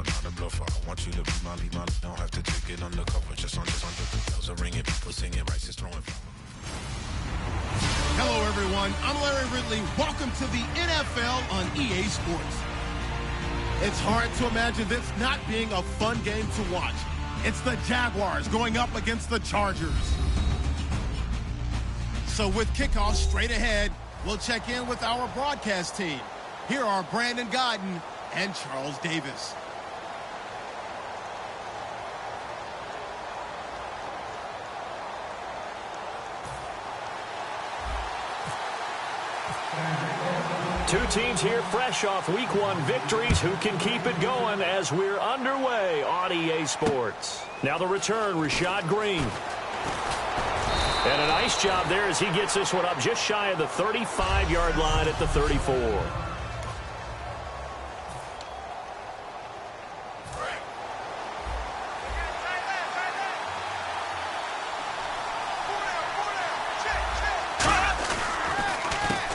I'm not a bluffer. I want you to be my lead, don't have to take it undercover. Just under the bells are ringing, people singing, rice is throwing flowers. Hello, everyone. I'm Larry Ridley. Welcome to the NFL on EA Sports. It's hard to imagine this not being a fun game to watch. It's the Jaguars going up against the Chargers. So with kickoff straight ahead, we'll check in with our broadcast team. Here are Brandon Godden and Charles Davis. Two teams here fresh off Week 1 victories. Who can keep it going as we're underway on EA Sports? Now the return, Rashad Green. And a nice job there as he gets this one up just shy of the 35-yard line at the 34.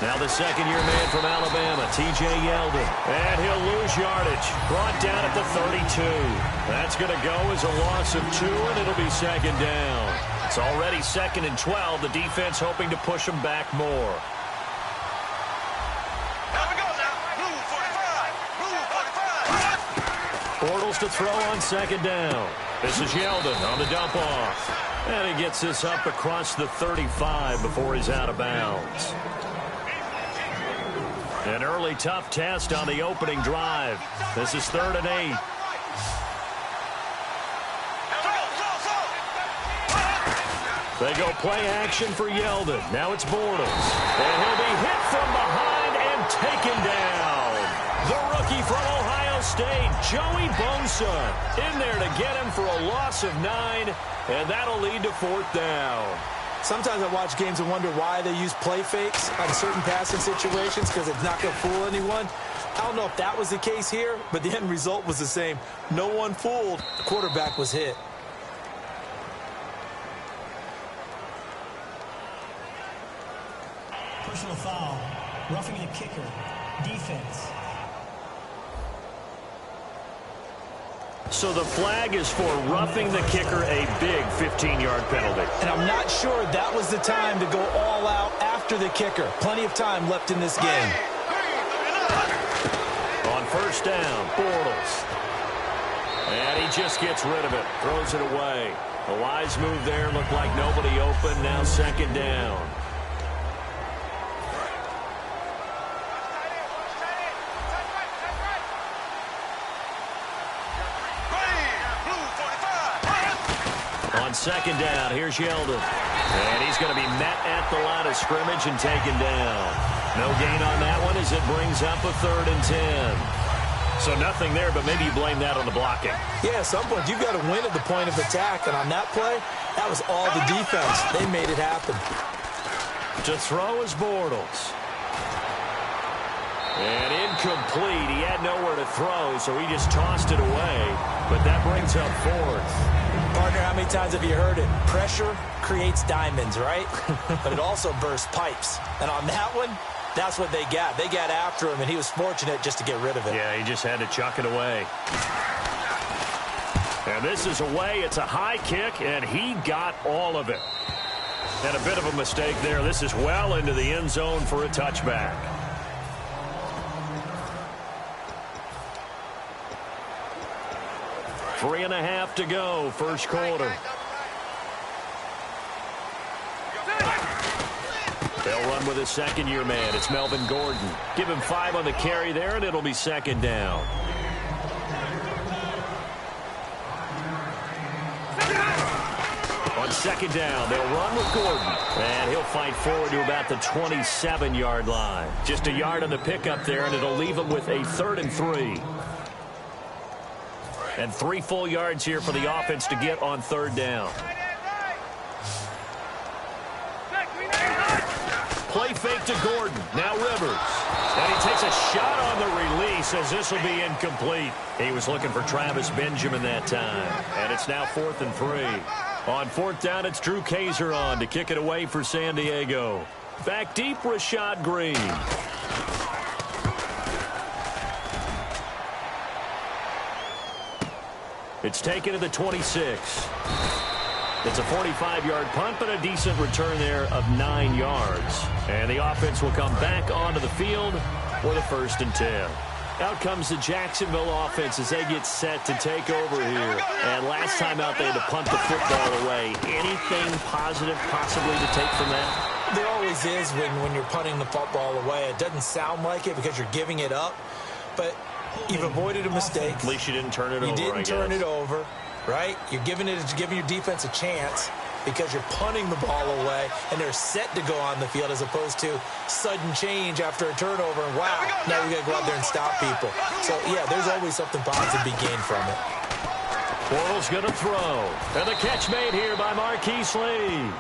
Now the second-year man from Alabama, T.J. Yeldon. And he'll lose yardage. Brought down at the 32. That's going to go as a loss of 2, and it'll be second down. It's already 2nd and 12. The defense hoping to push them back more. Bortles to throw on second down. This is Yeldon on the dump off. And he gets this up across the 35 before he's out of bounds. An early tough test on the opening drive. This is 3rd and 8. They go play action for Yeldon. Now it's Bortles. And he'll be hit from behind and taken down. The rookie from Ohio State, Joey Bosa, in there to get him for a loss of 9, and that'll lead to 4th down. Sometimes I watch games and wonder why they use play fakes on certain passing situations because it's not going to fool anyone. I don't know if that was the case here, but the end result was the same. No one fooled. The quarterback was hit. Personal foul. Roughing the kicker. Defense. So the flag is for roughing the kicker, a big 15-yard penalty. And I'm not sure that was the time to go all out after the kicker. Plenty of time left in this game. On first down, Bortles. And he just gets rid of it, throws it away. A wise move there, looked like nobody open, now second down. On second down, here's Yeldon. And he's going to be met at the line of scrimmage and taken down. No gain on that one as it brings up a 3rd and 10. So nothing there, but maybe you blame that on the blocking. Yeah, at some point you've got to win at the point of attack. And on that play, that was all the defense. They made it happen. To throw is Bortles. And incomplete. He had nowhere to throw, so he just tossed it away. But that brings up 4th. Partner, how many times have you heard it? Pressure creates diamonds, right? But it also bursts pipes. And on that one, that's what they got. They got after him, and he was fortunate just to get rid of it. Yeah, he just had to chuck it away. And this is away. It's a high kick, and he got all of it. And a bit of a mistake there. This is well into the end zone for a touchback. Three and a half to go, first quarter. They'll run with a second-year man. It's Melvin Gordon. Give him 5 on the carry there, and it'll be second down. On second down, they'll run with Gordon. And he'll fight forward to about the 27-yard line. Just a yard on the pickup there, and it'll leave him with a 3rd and 3. And 3 full yards here for the offense to get on 3rd down. Play fake to Gordon. Now Rivers. And he takes a shot on the release as this will be incomplete. He was looking for Travis Benjamin that time. And it's now 4th and 3. On 4th down, it's Drew Kaiser on to kick it away for San Diego. Back deep, Rashad Green. It's taken to the 26. It's a 45-yard punt, but a decent return there of 9 yards. And the offense will come back onto the field for the 1st and 10. Out comes the Jacksonville offense as they get set to take over here. And last time out, they had to punt the football away. Anything positive possibly to take from that? There always is when you're punting the football away. It doesn't sound like it because you're giving it up, but you've avoided a mistake. At least you didn't turn it over, You didn't turn it over, right? You're giving your defense a chance because you're punting the ball away, and they're set to go on the field as opposed to sudden change after a turnover, and wow, now you got to go out there and stop people. So, yeah, there's always something positive to be gained from it. Bortles going to throw. And the catch made here by Marquise Lee.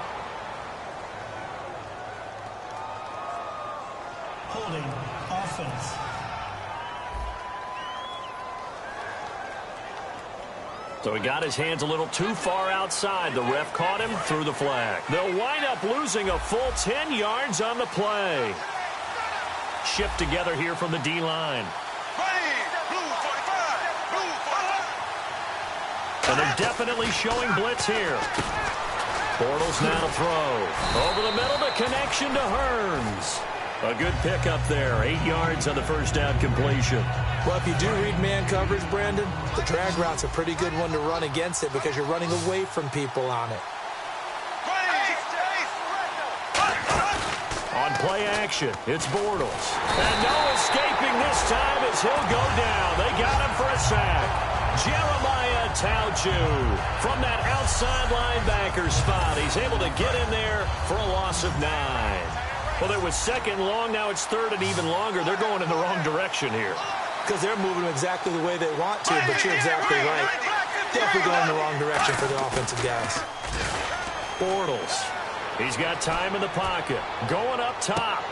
Holding offense. So he got his hands a little too far outside. The ref caught him, threw the flag. They'll wind up losing a full 10 yards on the play. Shift together here from the D-line. And they're definitely showing blitz here. Bortles now to throw. Over the middle, the connection to Hearns. A good pick up there. 8 yards on the first down completion. Well, if you do read man coverage, Brandon, the drag route's a pretty good one to run against it because you're running away from people on it. On play action, it's Bortles. And no escaping this time as he'll go down. They got him for a sack. Jeremiah Tauchu from that outside linebacker spot. He's able to get in there for a loss of 9. Well, it was 2nd long. Now it's 3rd and even longer. They're going in the wrong direction here. Because they're moving exactly the way they want to, but you're exactly right. Definitely going in the wrong direction for the offensive guys. Bortles. He's got time in the pocket. Going up top.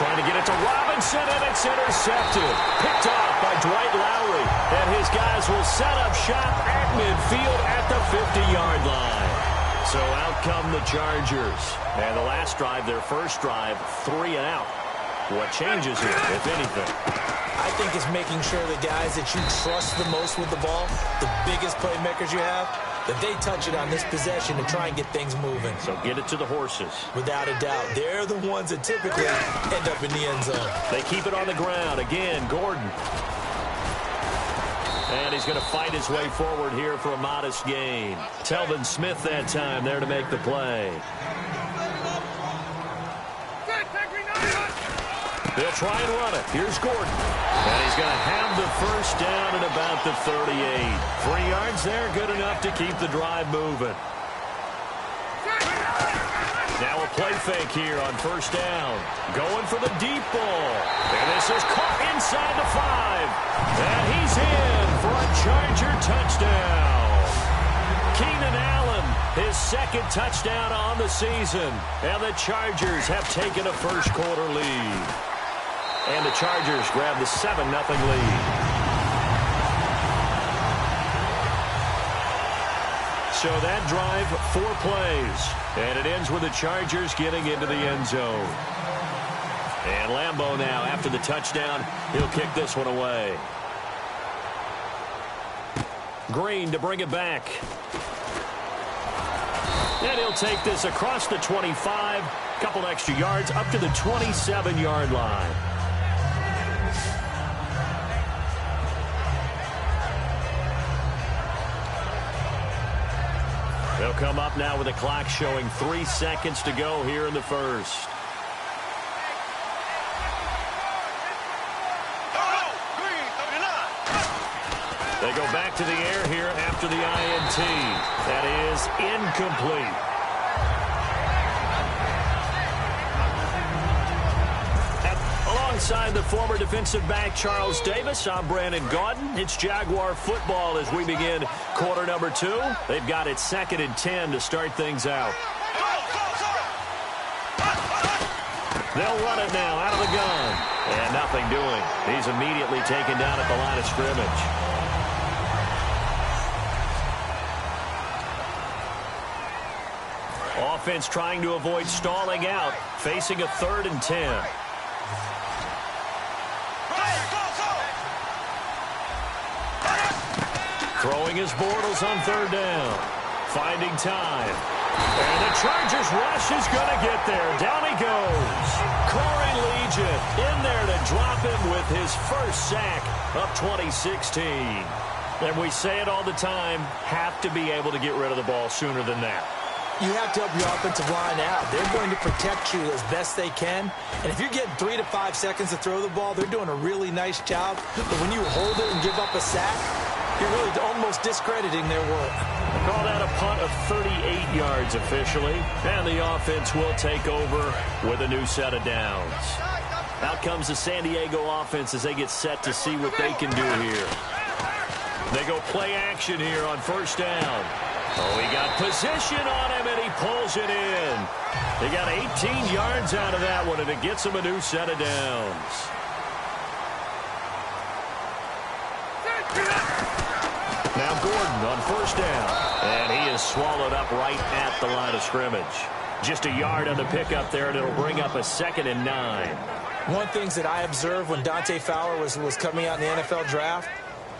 Trying to get it to Robinson, and it's intercepted. Picked off by Dwight Lowry. And his guys will set up shop at midfield at the 50-yard line. So out come the Chargers. And the last drive, their first drive, 3 and out. What changes here, if anything? I think it's making sure the guys that you trust the most with the ball, the biggest playmakers you have, that they touch it on this possession to try and get things moving. So get it to the horses. Without a doubt. They're the ones that typically end up in the end zone. They keep it on the ground. Again, Gordon. And he's going to fight his way forward here for a modest gain. Telvin Smith that time there to make the play. They'll try and run it. Here's Gordon. And he's going to have the first down at about the 38. 3 yards there, good enough to keep the drive moving. Now a play fake here on first down. Going for the deep ball. And this is caught inside the 5. And he's in for a Charger touchdown. Keenan Allen, his 2nd touchdown on the season. And the Chargers have taken a first-quarter lead. And the Chargers grab the 7-0 lead. So that drive, 4 plays. And it ends with the Chargers getting into the end zone. And Lambeau now, after the touchdown, he'll kick this one away. Green to bring it back. And he'll take this across the 25. Couple extra yards up to the 27-yard line. They'll come up now with a clock showing 3 seconds to go here in the first. They go back to the air here after the INT. That is incomplete. Alongside the former defensive back Charles Davis, I'm Brandon Gaudin. It's Jaguar football as we begin quarter number 2. They've got it 2nd and 10 to start things out. They'll run it now out of the gun. And nothing doing. He's immediately taken down at the line of scrimmage. Offense trying to avoid stalling out, facing a 3rd and 10. Throwing his Bortles on third down. Finding time. And the Chargers rush is going to get there. Down he goes. Corey Legion in there to drop him with his first sack of 2016. And we say it all the time, have to be able to get rid of the ball sooner than that. You have to help your offensive line out. They're going to protect you as best they can. And if you're getting 3 to 5 seconds to throw the ball, they're doing a really nice job. But when you hold it and give up a sack, you're really almost discrediting their work. Call that a punt of 38 yards officially. And the offense will take over with a new set of downs. Out comes the San Diego offense as they get set to see what they can do here. They go play action here on first down. Oh, he got position on him, and he pulls it in. He got 18 yards out of that one, and it gets him a new set of downs. Now Gordon on first down. And he is swallowed up right at the line of scrimmage. Just a yard on the pickup there, and it'll bring up a 2nd and 9. One of the things that I observed when Dante Fowler was coming out in the NFL draft,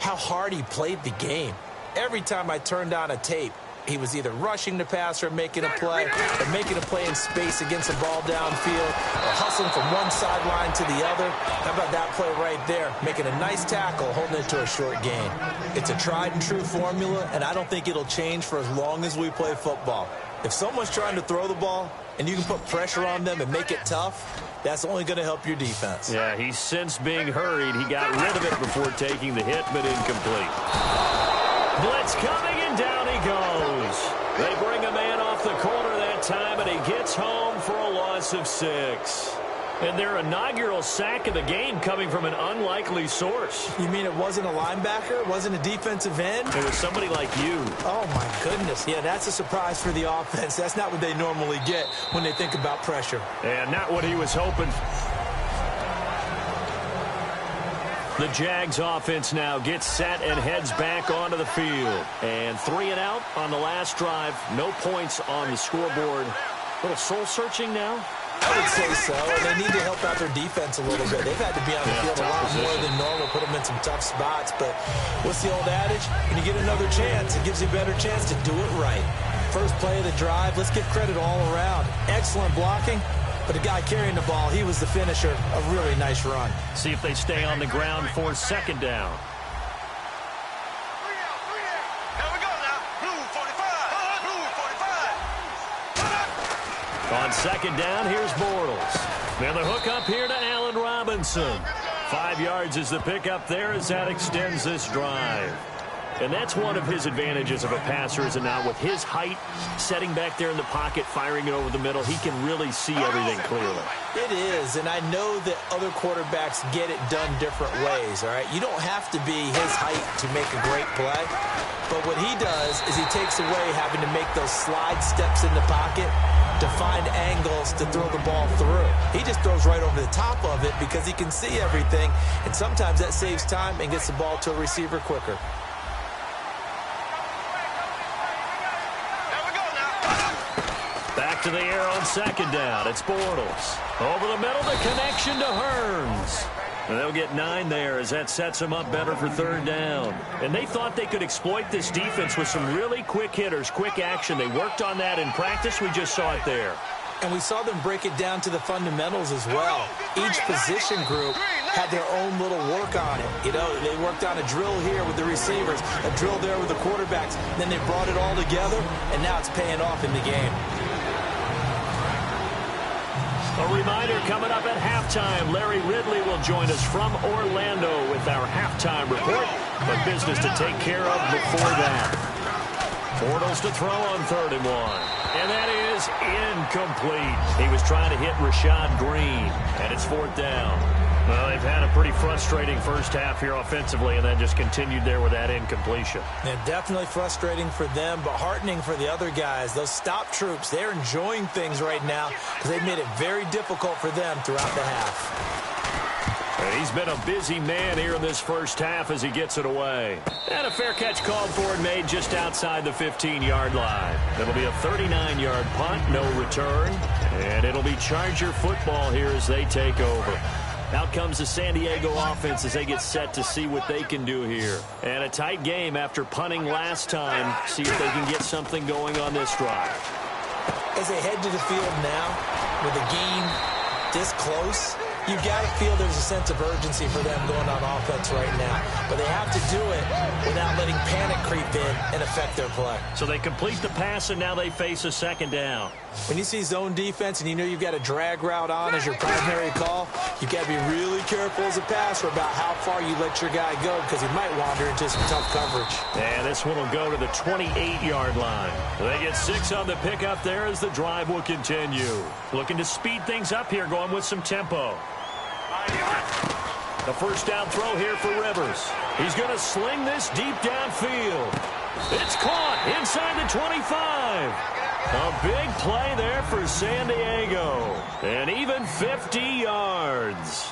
how hard he played the game. Every time I turned on a tape, he was either rushing the passer, making a play, or making a play in space against a ball downfield, or hustling from one sideline to the other. How about that play right there? Making a nice tackle, holding it to a short gain. It's a tried-and-true formula, and I don't think it'll change for as long as we play football. If someone's trying to throw the ball, and you can put pressure on them and make it tough, that's only going to help your defense. Yeah, he's since being hurried. He got rid of it before taking the hit, but incomplete. Blitz coming, and down he goes. They bring a man off the corner that time, and he gets home for a loss of 6. And their inaugural sack of the game coming from an unlikely source. You mean it wasn't a linebacker? It wasn't a defensive end? It was somebody like you. Oh, my goodness. Yeah, that's a surprise for the offense. That's not what they normally get when they think about pressure. And not what he was hoping. The Jags offense now gets set and heads back onto the field. And 3 and out on the last drive. No points on the scoreboard. A little soul-searching now. I would say so. And they need to help out their defense a little bit. They've had to be on the field a lot more than normal, put them in some tough spots. But what's the old adage? When you get another chance, it gives you a better chance to do it right. First play of the drive, let's give credit all around. Excellent blocking. But the guy carrying the ball, he was the finisher. A really nice run. See if they stay on the ground for 2nd down. On 2nd down, here's Bortles. Now the hook up here to Allen Robinson. 5 yards is the pickup there as that extends this drive. And that's one of his advantages of a passer, is it not? With his height, setting back there in the pocket, firing it over the middle, he can really see everything clearly. It is, and I know that other quarterbacks get it done different ways, all right? You don't have to be his height to make a great play. But what he does is he takes away having to make those slide steps in the pocket to find angles to throw the ball through. He just throws right over the top of it because he can see everything, and sometimes that saves time and gets the ball to a receiver quicker. Back to the air on 2nd down. It's Bortles. Over the middle, the connection to Hearns. And they'll get 9 there as that sets them up better for 3rd down. And they thought they could exploit this defense with some really quick hitters, quick action. They worked on that in practice. We just saw it there. And we saw them break it down to the fundamentals as well. Each position group had their own little work on it. You know, they worked on a drill here with the receivers, a drill there with the quarterbacks. Then they brought it all together, and now it's paying off in the game. A reminder coming up at halftime. Larry Ridley will join us from Orlando with our halftime report. But business to take care of before that. Bortles to throw on 3rd and 1. And that is incomplete. He was trying to hit Rashad Green. And it's 4th down. Well, they've had a pretty frustrating first half here offensively, and then just continued there with that incompletion. Yeah, definitely frustrating for them, but heartening for the other guys. Those stop troops, they're enjoying things right now because they've made it very difficult for them throughout the half. And he's been a busy man here in this first half as he gets it away. And a fair catch called for and made just outside the 15-yard line. It'll be a 39-yard punt, no return. And it'll be Charger football here as they take over. Out comes the San Diego offense as they get set to see what they can do here. And a tight game after punting last time. See if they can get something going on this drive. As they head to the field now, with the game this close, you've got to feel there's a sense of urgency for them going on offense right now. But they have to do it without letting panic creep in and affect their play. So they complete the pass, and now they face a second down. When you see zone defense and you know you've got a drag route on as your primary call, you've got to be really careful as a passer about how far you let your guy go because he might wander into some tough coverage. And this one will go to the 28-yard line. They get 6 on the pickup there as the drive will continue. Looking to speed things up here, going with some tempo. The first down throw here for Rivers. He's going to sling this deep downfield. It's caught inside the 25. A big play there for San Diego. And even 50 yards.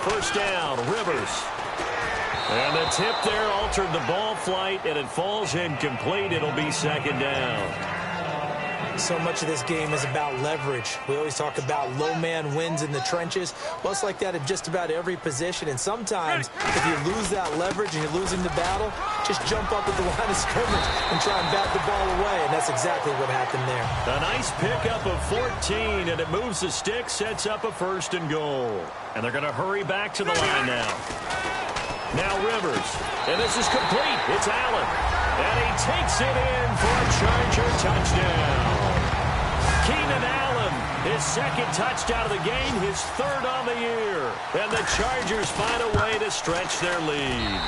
First down, Rivers. And the tip there altered the ball flight, and it falls incomplete. It'll be second down. So much of this game is about leverage. We always talk about low man wins in the trenches. Well, it's like that at just about every position. And sometimes, if you lose that leverage and you're losing the battle, just jump up at the line of scrimmage and try and bat the ball away. And that's exactly what happened there. A nice pickup of 14, and it moves the stick, sets up a first and goal. And they're going to hurry back to the line now. Now Rivers, and this is complete. It's Allen, and he takes it in for a Charger touchdown. Keenan Allen, his second touchdown of the game, his third on the year. And the Chargers find a way to stretch their lead.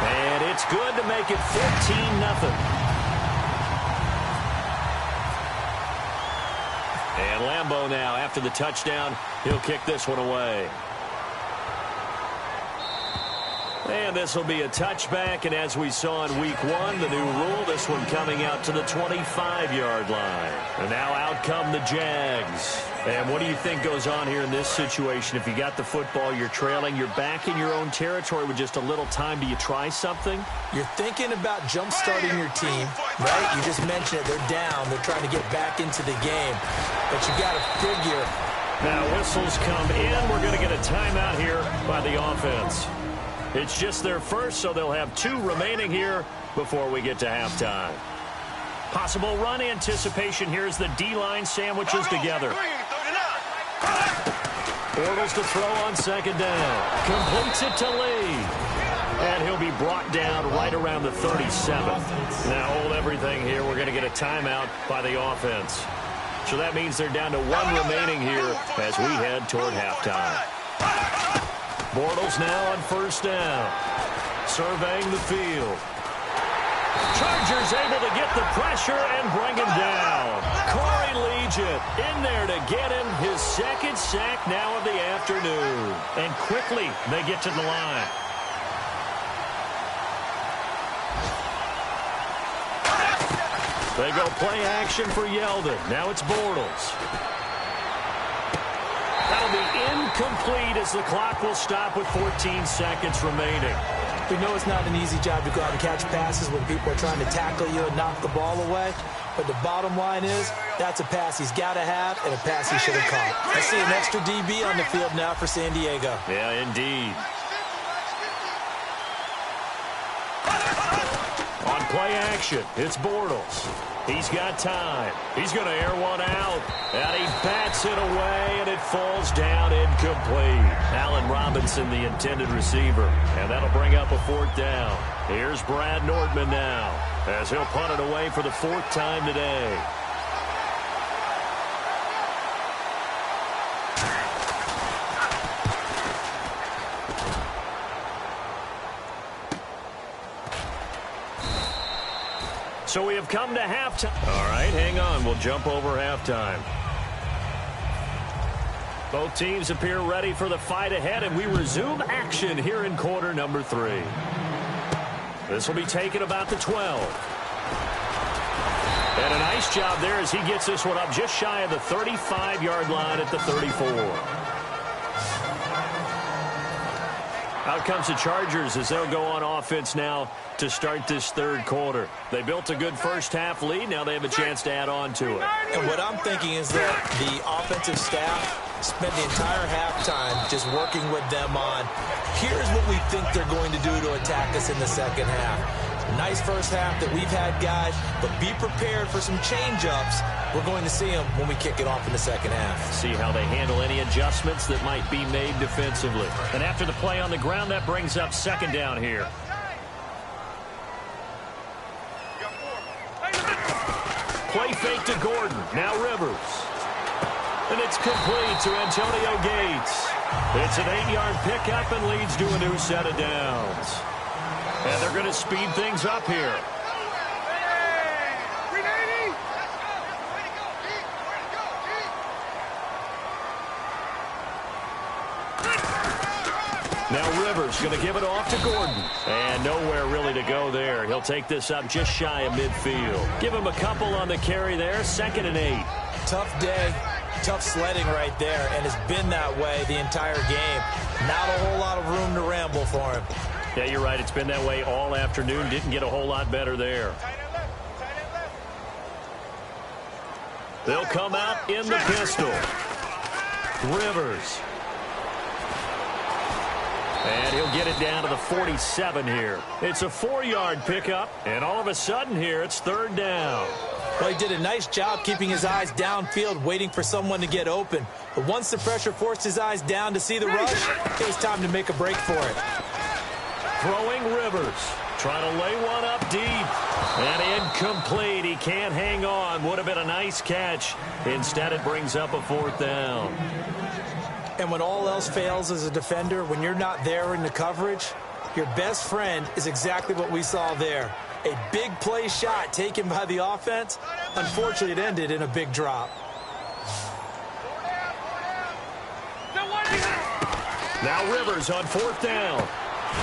And it's good to make it 14-0. And Lambeau now, after the touchdown, he'll kick this one away. And this will be a touchback, and as we saw in week 1, the new rule, this one coming out to the 25-yard line. And now out come the Jags. And what do you think goes on here in this situation? If you got the football, you're trailing, you're back in your own territory with just a little time. Do you try something? You're thinking about jump-starting your team, right? You just mentioned it. They're down. They're trying to get back into the game. But you got to figure. Now whistles come in. We're going to get a timeout here by the offense. It's just their first, so they'll have 2 remaining here before we get to halftime. Possible run anticipation here as the D-line sandwiches together. Bortles to throw on second down. Completes it to Lee. And he'll be brought down right around the 37. Now hold everything here. We're going to get a timeout by the offense. So that means they're down to 1 remaining here as we head toward halftime. Bortles now on first down. Surveying the field. Chargers able to get the pressure and bring him down. Corey Legent in there to get him his second sack now of the afternoon. And quickly they get to the line. They go play action for Yeldon. Now it's Bortles. That'll be incomplete as the clock will stop with 14 seconds remaining. We know it's not an easy job to go out and catch passes when people are trying to tackle you and knock the ball away. But the bottom line is, that's a pass he's got to have and a pass he should have caught. I see an extra DB on the field now for San Diego. Yeah, indeed. On play action, it's Bortles. He's got time. He's going to air one out. And he bats it away, and it falls down incomplete. Allen Robinson, the intended receiver. And that'll bring up a 4th down. Here's Brad Nordman now, as he'll punt it away for the 4th time today. So we have come to halftime. All right, hang on. We'll jump over halftime. Both teams appear ready for the fight ahead, and we resume action here in quarter number 3. This will be taken about the 12. And a nice job there as he gets this one up just shy of the 35-yard line at the 34. Out comes the Chargers as they'll go on offense now to start this third quarter. They built a good first-half lead. Now they have a chance to add on to it. And what I'm thinking is that the offensive staff spent the entire halftime just working with them on, here's what we think they're going to do to attack us in the second half. Nice first half that we've had, guys, but be prepared for some change-ups. We're going to see them when we kick it off in the second half. See how they handle any adjustments that might be made defensively. And after the play on the ground, that brings up second down here. Play fake to Gordon. Now Rivers. And it's complete to Antonio Gates. It's an 8-yard pickup and leads to a new set of downs. And they're going to speed things up here. Now Rivers going to give it off to Gordon. And nowhere really to go there. He'll take this up just shy of midfield. Give him a couple on the carry there. 2nd and 8. Tough day. Tough sledding right there, and it's been that way the entire game. Not a whole lot of room to ramble for him. Yeah, you're right. It's been that way all afternoon. Didn't get a whole lot better there. They'll come out in the pistol. Rivers. And he'll get it down to the 47 here. It's a 4-yard pickup, and all of a sudden here, it's 3rd down. Well, he did a nice job keeping his eyes downfield, waiting for someone to get open. But once the pressure forced his eyes down to see the rush, it was time to make a break for it. Throwing Rivers. Trying to lay one up deep. And incomplete. He can't hang on. Would have been a nice catch. Instead, it brings up a 4th down. And when all else fails as a defender, when you're not there in the coverage, your best friend is exactly what we saw there. A big play shot taken by the offense. Unfortunately, it ended in a big drop. Now Rivers on 4th down.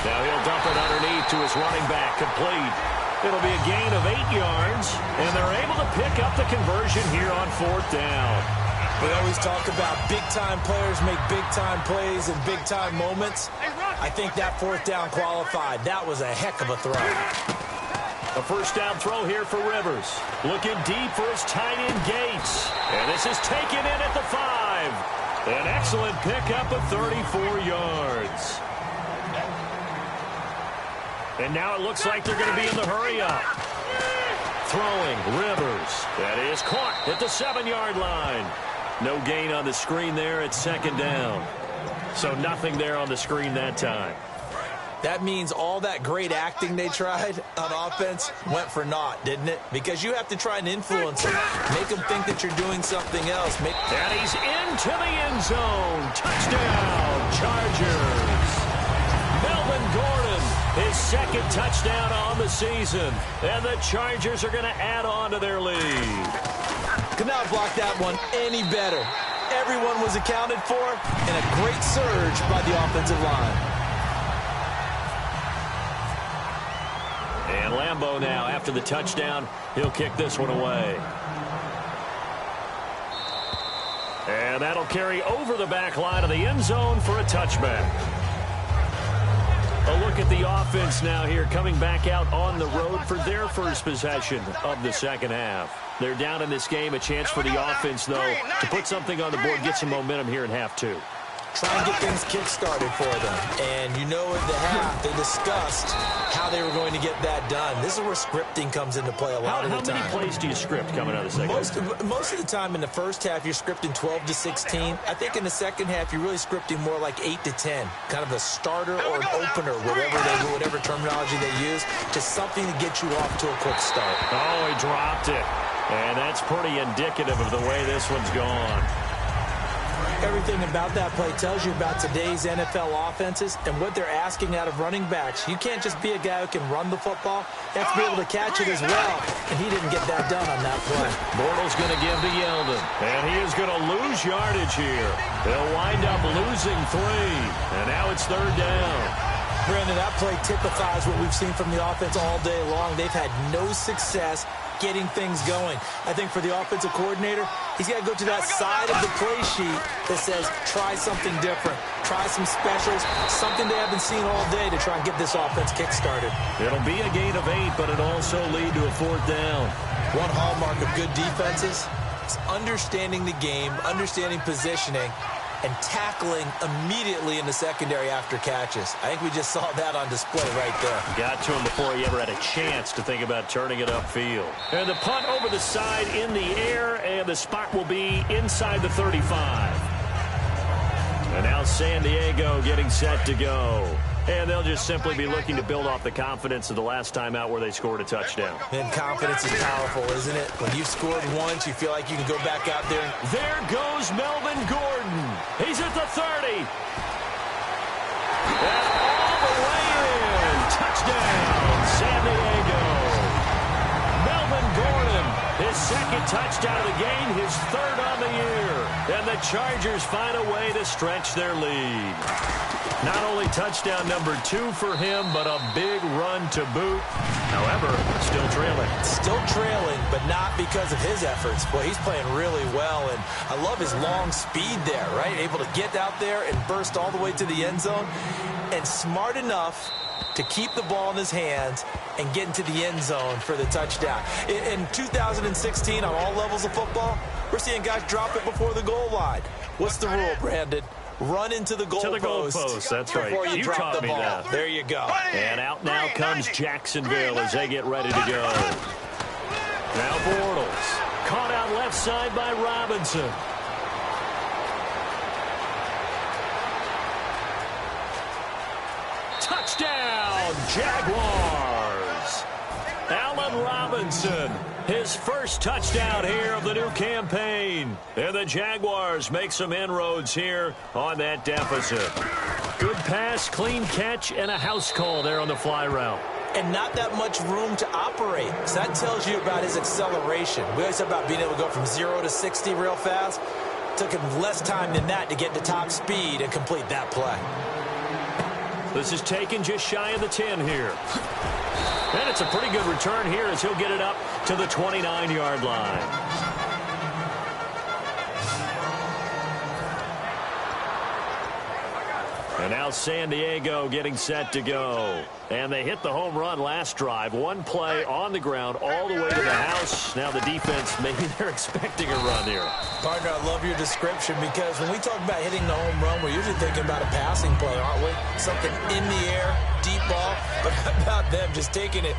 Now he'll dump it underneath to his running back, complete. It'll be a gain of 8 yards, and they're able to pick up the conversion here on 4th down. We always talk about big-time players make big-time plays in big-time moments. I think that 4th down qualified. That was a heck of a throw. A first down throw here for Rivers. Looking deep for his tight end Gates. And this is taken in at the 5. An excellent pickup of 34 yards. And now it looks like they're going to be in the hurry-up. Throwing Rivers. That is caught at the 7-yard line. No gain on the screen there. It's 2nd down. So nothing there on the screen that time. That means all that great acting they tried on offense went for naught, didn't it? Because you have to try and influence them. Make them think that you're doing something else. And he's into the end zone. Touchdown, Chargers. Melvin Gordon, his 2nd touchdown on the season. And the Chargers are going to add on to their lead. Could not block that one any better. Everyone was accounted for, and a great surge by the offensive line. And Lambeau now, after the touchdown, he'll kick this one away. And that'll carry over the back line of the end zone for a touchback. A look at the offense now here, coming back out on the road for their first possession of the second half. They're down in this game. A chance for the offense, though, to put something on the board, get some momentum here in half 2. Try and get things kick-started for them. And you know at the half, they discussed how they were going to get that done. This is where scripting comes into play a lot of the time. How many plays do you script coming out of the second half? Most of the time in the first half, you're scripting 12 to 16. I think in the second half, you're really scripting more like 8 to 10. Kind of a starter or an opener, whatever terminology they use. Just something to get you off to a quick start. Oh, he dropped it. And that's pretty indicative of the way this one's gone. Everything about that play tells you about today's NFL offenses and what they're asking out of running backs. You can't just be a guy who can run the football. You have to be able to catch it as well. And he didn't get that done on that play. Bortles going to give to Yeldon. And he is going to lose yardage here. They'll wind up losing 3. And now it's 3rd down. Brandon, that play typifies what we've seen from the offense all day long. They've had no success getting things going. I think for the offensive coordinator, he's got to go to that side of the play sheet that says try something different, try some specials, something they haven't seen all day to try and get this offense kick-started. It'll be a gain of 8, but it'll also lead to a 4th down. One hallmark of good defenses is understanding the game, understanding positioning, and tackling immediately in the secondary after catches. I think we just saw that on display right there. Got to him before he ever had a chance to think about turning it upfield. And the punt over the side in the air, and the spot will be inside the 35. And now San Diego getting set to go. And they'll just simply be looking to build off the confidence of the last time out where they scored a touchdown. And confidence is powerful, isn't it? When you've scored once, you feel like you can go back out there. There goes Melvin Gordon. He's at the 30. And all the way in. Touchdown, San Diego. Melvin Gordon, his second touchdown of the game, his 3rd on the year. And the Chargers find a way to stretch their lead. Not only touchdown number 2 for him, but a big run to boot. However, still trailing. Still trailing, but not because of his efforts. Boy, he's playing really well, and I love his long speed there, right? Able to get out there and burst all the way to the end zone, and smart enough to keep the ball in his hands and get into the end zone for the touchdown. In 2016, on all levels of football, we're seeing guys drop it before the goal line. What's the rule, Brandon? Run into the goalpost. That's right. Before you drop taught the me ball. that. There you go. And out now comes Jacksonville as they get ready to go. Now Bortles. Caught out left side by Robinson. Touchdown, Jaguars. Allen Robinson. His first touchdown here of the new campaign. And the Jaguars make some inroads here on that deficit. Good pass, clean catch, and a house call there on the fly route. And not that much room to operate. So that tells you about his acceleration. We always talk about being able to go from 0 to 60 real fast. Took him less time than that to get to top speed and complete that play. This is taken just shy of the 10 here. And it's a pretty good return here as he'll get it up to the 29-yard line. And now San Diego getting set to go. And they hit the home run last drive. One play on the ground all the way to the house. Now the defense, maybe they're expecting a run here. Partner, I love your description because when we talk about hitting the home run, we're usually thinking about a passing play, aren't we? Something in the air, deep ball. But how about them just taking it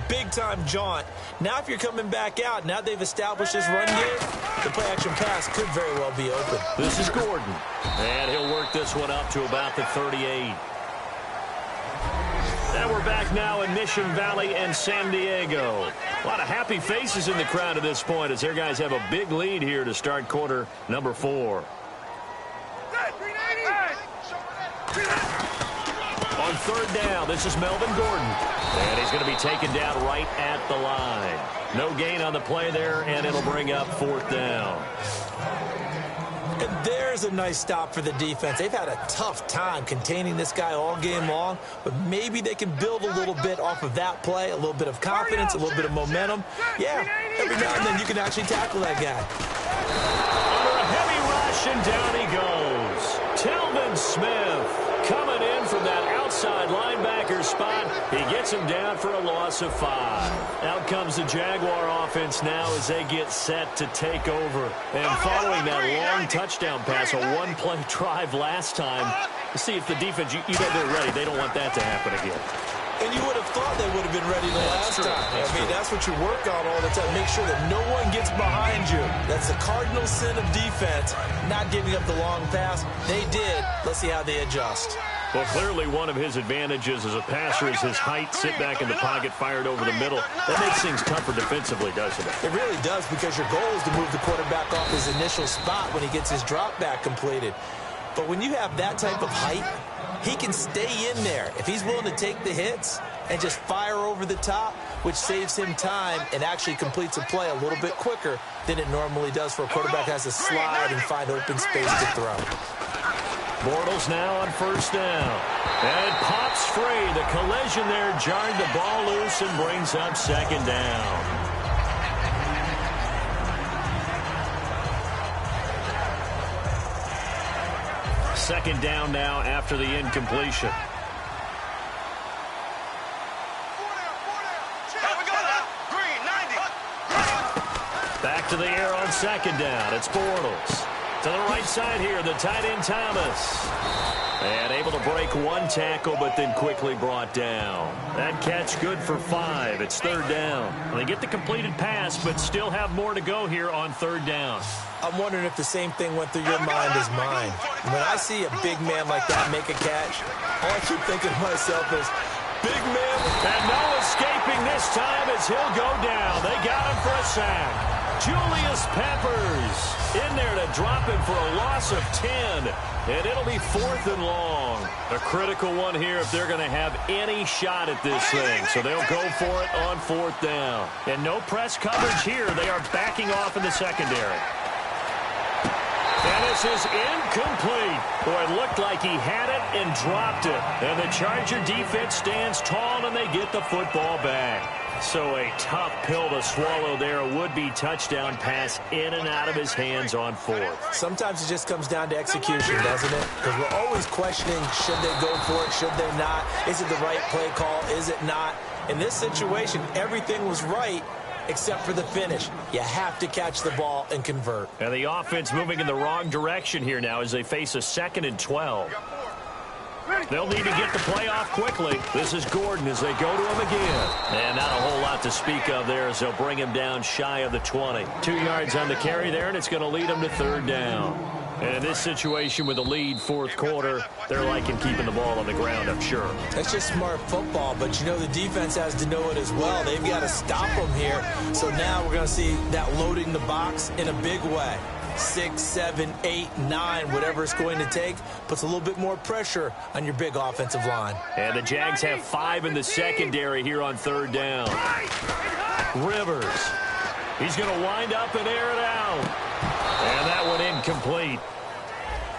big-time jaunt? Now if you're coming back out, now they've established this run game, the play-action pass could very well be open. This is Gordon. And he'll work this one up to about the 38. And we're back now in Mission Valley and San Diego. A lot of happy faces in the crowd at this point as their guys have a big lead here to start quarter number 4. On 3rd down, this is Melvin Gordon. And he's going to be taken down right at the line. No gain on the play there, and it'll bring up 4th down. And there's a nice stop for the defense. They've had a tough time containing this guy all game long, but maybe they can build a little bit off of that play, a little bit of confidence, a little bit of momentum. Yeah, every now and then you can actually tackle that guy. Under a heavy rush, and down he goes. Telvin Smith coming in from that outside linebacker spot. He gets him down for a loss of 5. Out comes the Jaguar offense now as they get set to take over. And following that long touchdown pass, a one-play drive last time, see if the defense, you know they're ready. They don't want that to happen again. And you would have thought they would have been ready the last time. I mean, that's what you work on all the time. Make sure that no one gets behind you. That's the cardinal sin of defense, not giving up the long pass. They did. Let's see how they adjust. Well, clearly one of his advantages as a passer is his height. Sit back in the pocket, fired over the middle. That makes things tougher defensively, doesn't it? It really does, because your goal is to move the quarterback off his initial spot when he gets his drop back completed. But when you have that type of height, he can stay in there if he's willing to take the hits and just fire over the top, which saves him time and actually completes a play a little bit quicker than it normally does for a quarterback that has to slide and find open space to throw. Bortles now on 1st down. And pops free. The collision there jarred the ball loose and brings up 2nd down. second down now after the incompletion. Back to the air on second down. It's Bortles. To the right side here, the tight end Thomas. And able to break one tackle, but then quickly brought down. That catch good for 5. It's third down. They get the completed pass, but still have more to go here on third down. I'm wondering if the same thing went through your mind as mine. When I see a big man like that make a catch, all I keep thinking to myself is, big man. And no escaping this time as he'll go down. They got him for a sack. Julius Peppers in there to drop him for a loss of 10. And it'll be 4th and long. A critical one here if they're going to have any shot at this thing. So they'll go for it on 4th down. And no press coverage here. They are backing off in the secondary. And this is incomplete. Boy, it looked like he had it and dropped it. And the Charger defense stands tall and they get the football back. So a tough pill to swallow there. A would-be touchdown pass in and out of his hands on 4th. Sometimes it just comes down to execution, doesn't it? Because we're always questioning, should they go for it, should they not? Is it the right play call, is it not? In this situation, everything was right except for the finish. You have to catch the ball and convert. And the offense moving in the wrong direction here now as they face a 2nd and 12. They'll need to get the play off quickly. This is Gordon as they go to him again. And not a whole lot to speak of there as they'll bring him down shy of the 20. 2 yards on the carry there, and it's going to lead him to third down. And in this situation with the lead 4th quarter, they're liking keeping the ball on the ground, I'm sure. That's just smart football, but you know the defense has to know it as well. They've got to stop them here. So now we're going to see that loading the box in a big way. 6, 7, 8, 9, whatever it's going to take, puts a little bit more pressure on your big offensive line. And the Jags have 5 in the secondary here on third down. Rivers. He's going to wind up and air it out. And that one incomplete.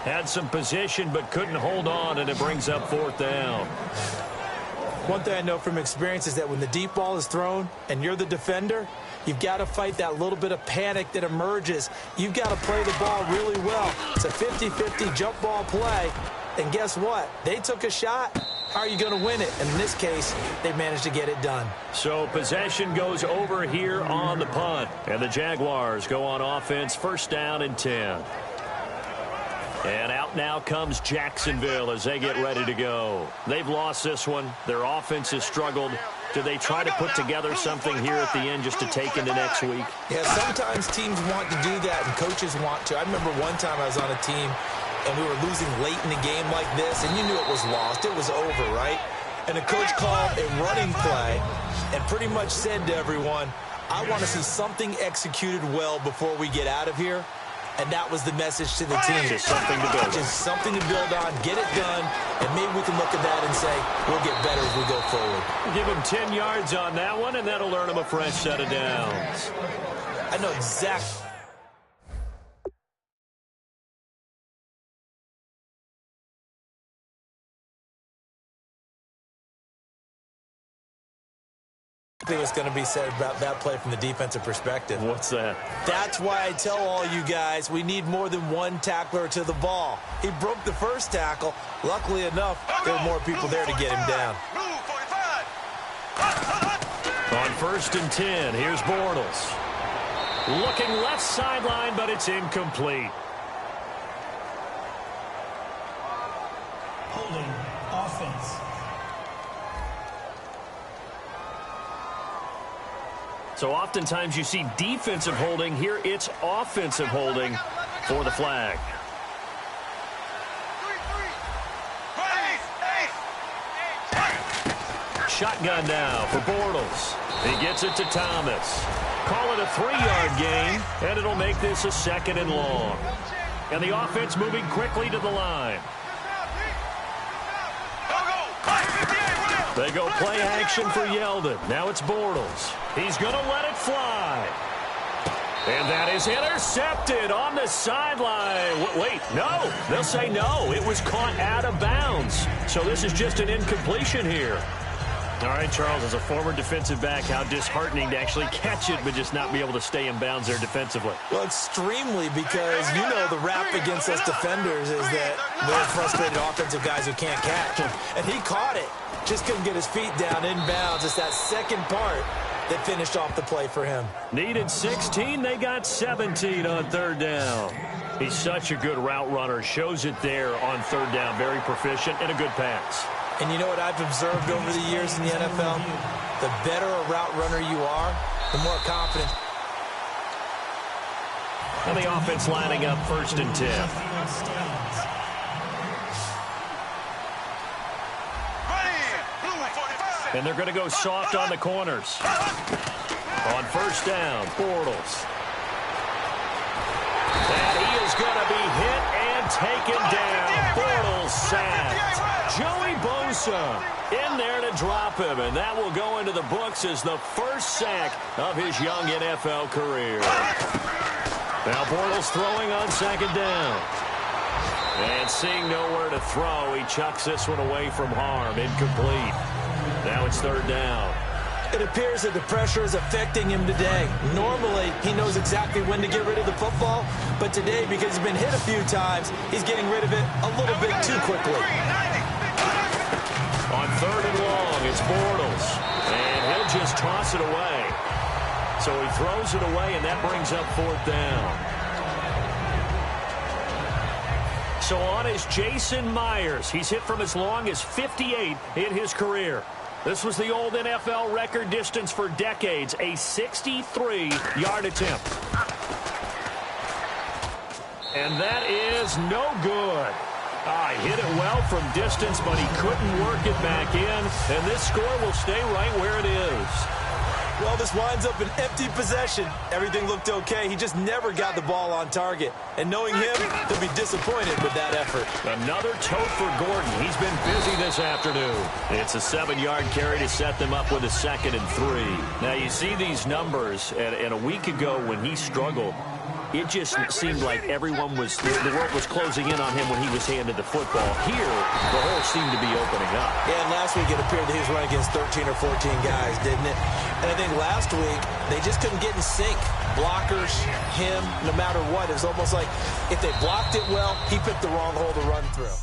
Had some position but couldn't hold on, and it brings up 4th down. One thing I know from experience is that when the deep ball is thrown and you're the defender, you've got to fight that little bit of panic that emerges. You've got to play the ball really well. It's a 50-50 jump ball play. And guess what? They took a shot. How are you going to win it? And in this case, they managed to get it done. So possession goes over here on the punt. And the Jaguars go on offense, 1st down and 10. And out now comes Jacksonville as they get ready to go. They've lost this one. Their offense has struggled. Do they try to put together something here at the end just to take into next week? Yeah, sometimes teams want to do that and coaches want to. I remember one time I was on a team and we were losing late in a game like this, and you knew it was lost. It was over, right? And the coach called a running play and pretty much said to everyone, I want to see something executed well before we get out of here. And that was the message to the team. Just something to build on. Just something to build on, get it done, and maybe we can look at that and say, we'll get better as we go forward. Give him 10 yards on that one, and that'll earn him a fresh set of downs. I know exactly. What's going to be said about that play from the defensive perspective. What's that? That's why I tell all you guys we need more than one tackler to the ball. He broke the first tackle. Luckily enough, there were more people there to get him down. On 1st and 10, here's Bortles. Looking left sideline, but it's incomplete. Holding offense. So oftentimes you see defensive holding. Here it's offensive holding for the flag. Shotgun now for Bortles. He gets it to Thomas. Call it a 3-yard gain, and it'll make this a 2nd and long. And the offense moving quickly to the line. They go play action for Yeldon. Now it's Bortles. He's going to let it fly. And that is intercepted on the sideline. Wait, no. They'll say no. It was caught out of bounds. So this is just an incompletion here. All right, Charles, as a former defensive back, how disheartening to actually catch it but just not be able to stay in bounds there defensively. Well, extremely, because you know the rap against us defenders is that we're frustrated offensive guys who can't catch. And he caught it. Just couldn't get his feet down in bounds. It's that second part that finished off the play for him. Needed 16. They got 17 on third down. He's such a good route runner. Shows it there on third down. Very proficient and a good pass. And you know what I've observed over the years in the NFL? The better a route runner you are, the more confident. And the offense lining up 1st and 10. And they're going to go soft on the corners. On 1st down, Bortles. And he is going to be hit and taken down. Bortles sacked. Joey Bosa in there to drop him, and that will go into the books as the first sack of his young NFL career. Now Bortles throwing on 2nd down. And seeing nowhere to throw, he chucks this one away from harm. Incomplete. Now it's 3rd down. It appears that the pressure is affecting him today. Normally, he knows exactly when to get rid of the football, but today, because he's been hit a few times, he's getting rid of it a little bit too quickly. On 3rd and long, it's Bortles, and he'll just toss it away. So he throws it away, and that brings up 4th down. So on is Jason Myers. He's hit from as long as 58 in his career. This was the old NFL record distance for decades, a 63-yard attempt. And that is no good. He hit it well from distance, but he couldn't work it back in, and this score will stay right where it is. Well, this winds up an empty possession. Everything looked okay. He just never got the ball on target. And knowing him, he'll be disappointed with that effort. Another tote for Gordon. He's been busy this afternoon. It's a 7-yard carry to set them up with a 2nd and 3. Now, you see these numbers, and a week ago when he struggled, it just seemed like everyone was, the world was closing in on him when he was handed the football. Here, the hole seemed to be opening up. Yeah, and last week it appeared that he was running against 13 or 14 guys, didn't it? And I think last week, they just couldn't get in sync. Blockers, him, no matter what. It was almost like if they blocked it well, he picked the wrong hole to run through.